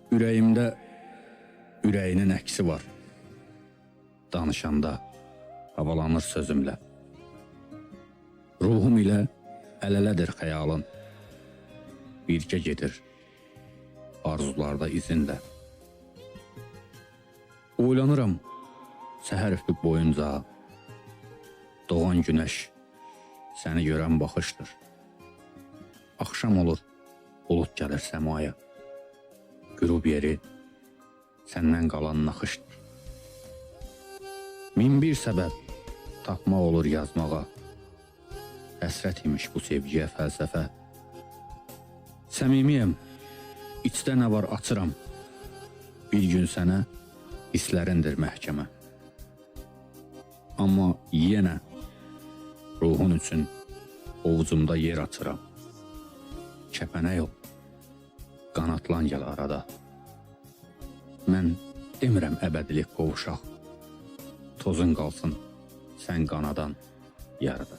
Ürəyimdə ürəyinin əksi var. Danışanda havalanır sözümlə. Ruhum ilə əl-ələdir xəyalın. Birgə gedir arzularda izinlə. Oylanıram səhər üfüq boyunca. Doğan günəş səni görən baxışdır. Axşam olur, bulut gəlir səmaya. Qürub yeri səndən qalan naxışdır. Min bir səbəb tapmaq olur yazmağa. Həsrət imiş bu sevgiyə fəlsəfə. Səmimiyəm, içdə nə var açıram. Bir gün sənə hisslərindir məhkəmə. Amma yenə ruhun üçün ovucumda yer açıram. Kəpənə yox, qanatlan gəl arada. Mən demirəm əbədilik qovuşaq. Tozun qalsın sən qanadan yarıda.